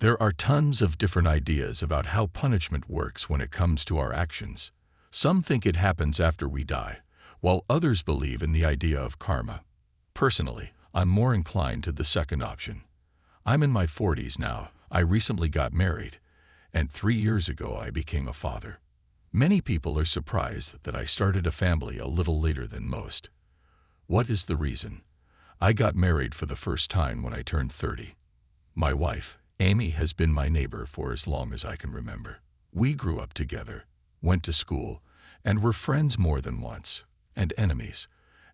There are tons of different ideas about how punishment works when it comes to our actions. Some think it happens after we die, while others believe in the idea of karma. Personally, I'm more inclined to the second option. I'm in my 40s now. I recently got married, and 3 years ago I became a father. Many people are surprised that I started a family a little later than most. What is the reason? I got married for the first time when I turned 30. My wife, Amy, has been my neighbor for as long as I can remember. We grew up together, went to school, and were friends more than once, and enemies.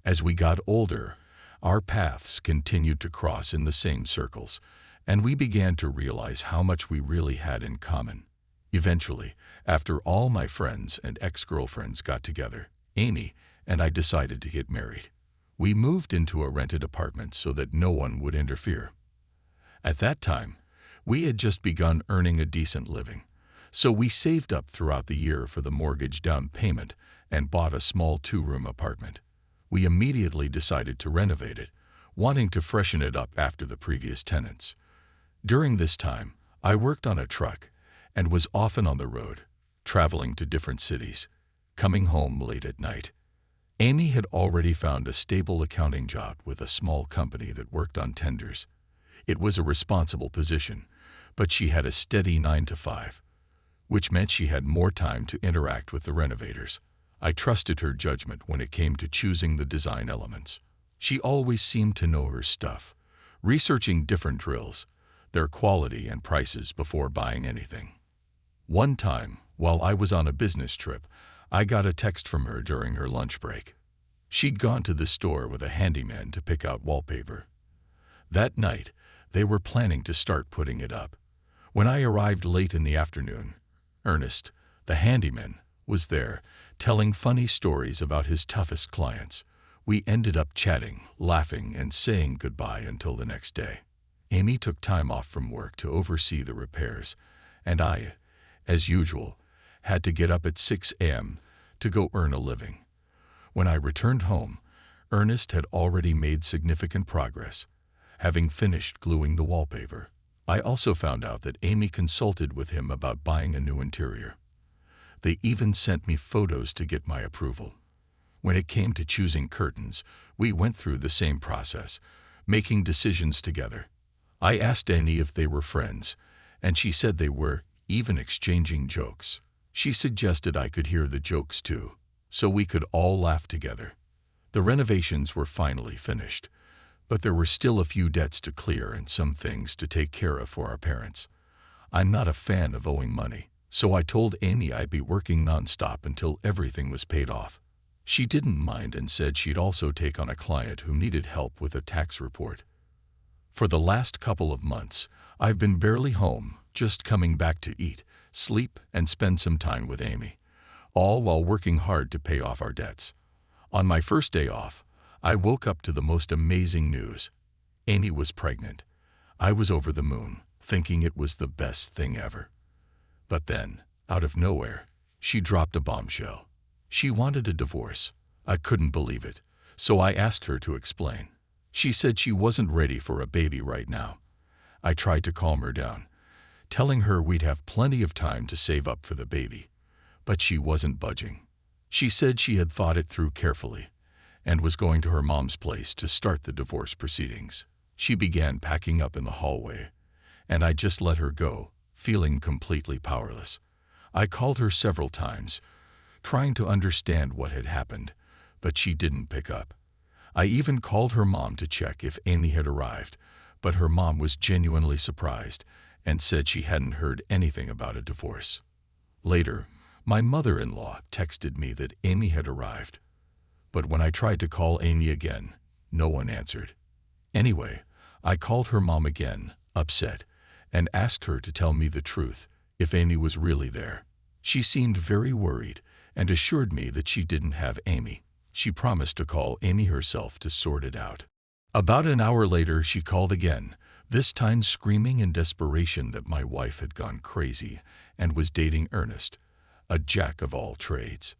As we got older, our paths continued to cross in the same circles, and we began to realize how much we really had in common. Eventually, after all my friends and ex-girlfriends got together, Amy and I decided to get married. We moved into a rented apartment so that no one would interfere. At that time, we had just begun earning a decent living, so we saved up throughout the year for the mortgage down payment and bought a small 2-room apartment. We immediately decided to renovate it, wanting to freshen it up after the previous tenants. During this time, I worked on a truck and was often on the road, traveling to different cities, coming home late at night. Amy had already found a stable accounting job with a small company that worked on tenders. It was a responsible position, but she had a steady 9 to 5, which meant she had more time to interact with the renovators. I trusted her judgment when it came to choosing the design elements. She always seemed to know her stuff, researching different drills, their quality and prices before buying anything. One time, while I was on a business trip, I got a text from her during her lunch break. She'd gone to the store with a handyman to pick out wallpaper. That night, they were planning to start putting it up. When I arrived late in the afternoon, Ernest, the handyman, was there, telling funny stories about his toughest clients. We ended up chatting, laughing, and saying goodbye until the next day. Amy took time off from work to oversee the repairs, and I, as usual, had to get up at 6 a.m. to go earn a living. When I returned home, Ernest had already made significant progress, having finished gluing the wallpaper. I also found out that Amy consulted with him about buying a new interior. They even sent me photos to get my approval. When it came to choosing curtains, we went through the same process, making decisions together. I asked Amy if they were friends, and she said they were, even exchanging jokes. She suggested I could hear the jokes too, so we could all laugh together. The renovations were finally finished, but there were still a few debts to clear and some things to take care of for our parents. I'm not a fan of owing money, so I told Amy I'd be working nonstop until everything was paid off. She didn't mind and said she'd also take on a client who needed help with a tax report. For the last couple of months, I've been barely home, just coming back to eat, sleep, and spend some time with Amy, all while working hard to pay off our debts. On my first day off, I woke up to the most amazing news. Amy was pregnant. I was over the moon, thinking it was the best thing ever. But then, out of nowhere, she dropped a bombshell. She wanted a divorce. I couldn't believe it, so I asked her to explain. She said she wasn't ready for a baby right now. I tried to calm her down, telling her we'd have plenty of time to save up for the baby, but she wasn't budging. She said she had thought it through carefully and was going to her mom's place to start the divorce proceedings. She began packing up in the hallway, and I just let her go, feeling completely powerless. I called her several times, trying to understand what had happened, but she didn't pick up. I even called her mom to check if Amy had arrived, but her mom was genuinely surprised and said she hadn't heard anything about a divorce. Later, my mother-in-law texted me that Amy had arrived, but when I tried to call Amy again, no one answered. Anyway, I called her mom again, upset, and asked her to tell me the truth, if Amy was really there. She seemed very worried and assured me that she didn't have Amy. She promised to call Amy herself to sort it out. About an hour later, she called again, this time screaming in desperation that my wife had gone crazy and was dating Ernest, a jack of all trades.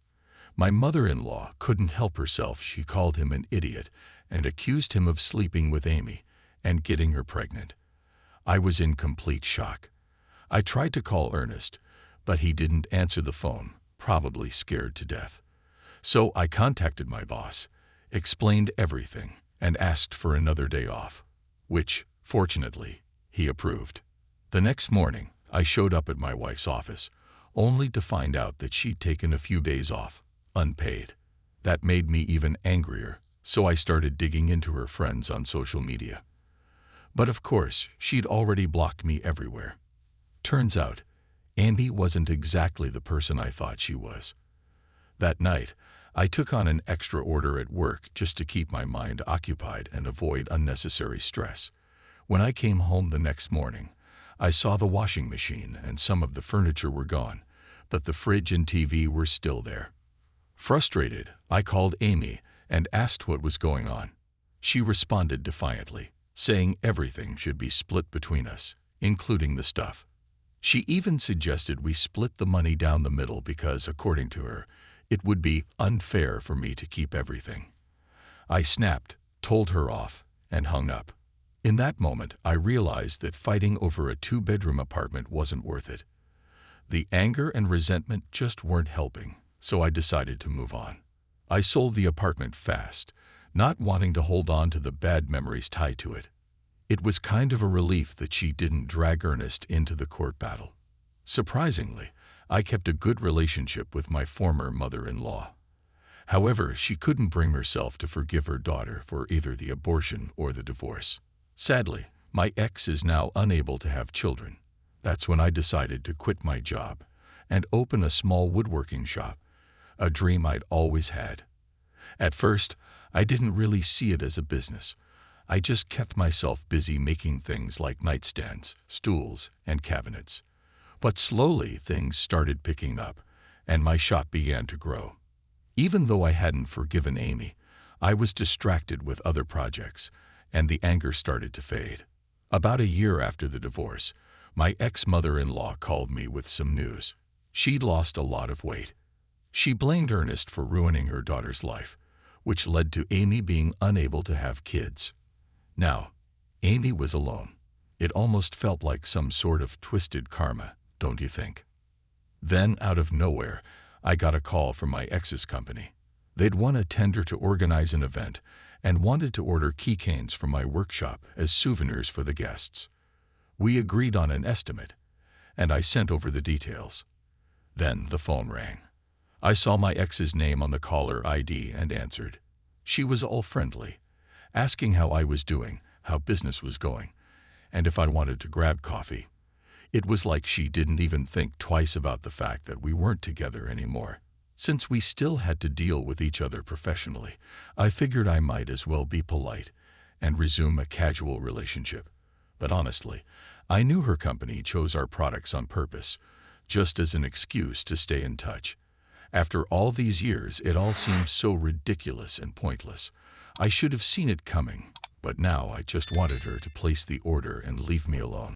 My mother-in-law couldn't help herself. She called him an idiot and accused him of sleeping with Amy and getting her pregnant. I was in complete shock. I tried to call Ernest, but he didn't answer the phone, probably scared to death. So I contacted my boss, explained everything, and asked for another day off, which, fortunately, he approved. The next morning, I showed up at my wife's office, only to find out that she'd taken a few days off, unpaid. That made me even angrier, so I started digging into her friends on social media. But of course, she'd already blocked me everywhere. Turns out, Amy wasn't exactly the person I thought she was. That night, I took on an extra order at work just to keep my mind occupied and avoid unnecessary stress. When I came home the next morning, I saw the washing machine and some of the furniture were gone, but the fridge and TV were still there. Frustrated, I called Amy and asked what was going on. She responded defiantly, saying everything should be split between us, including the stuff. She even suggested we split the money down the middle because, according to her, it would be unfair for me to keep everything. I snapped, told her off, and hung up. In that moment, I realized that fighting over a 2-bedroom apartment wasn't worth it. The anger and resentment just weren't helping, so I decided to move on. I sold the apartment fast, not wanting to hold on to the bad memories tied to it. It was kind of a relief that she didn't drag Ernest into the court battle. Surprisingly, I kept a good relationship with my former mother-in-law. However, she couldn't bring herself to forgive her daughter for either the abortion or the divorce. Sadly, my ex is now unable to have children. That's when I decided to quit my job and open a small woodworking shop, a dream I'd always had. At first, I didn't really see it as a business. I just kept myself busy making things like nightstands, stools, and cabinets. But slowly things started picking up, and my shop began to grow. Even though I hadn't forgiven Amy, I was distracted with other projects, and the anger started to fade. About a year after the divorce, my ex-mother-in-law called me with some news. She'd lost a lot of weight. She blamed Ernest for ruining her daughter's life, which led to Amy being unable to have kids. Now, Amy was alone. It almost felt like some sort of twisted karma, don't you think? Then, out of nowhere, I got a call from my ex's company. They'd won a tender to organize an event and wanted to order keychains from my workshop as souvenirs for the guests. We agreed on an estimate, and I sent over the details. Then the phone rang. I saw my ex's name on the caller ID and answered. She was all friendly, asking how I was doing, how business was going, and if I wanted to grab coffee. It was like she didn't even think twice about the fact that we weren't together anymore. Since we still had to deal with each other professionally, I figured I might as well be polite and resume a casual relationship. But honestly, I knew her company chose our products on purpose, just as an excuse to stay in touch. After all these years, it all seemed so ridiculous and pointless. I should have seen it coming, but now I just wanted her to place the order and leave me alone.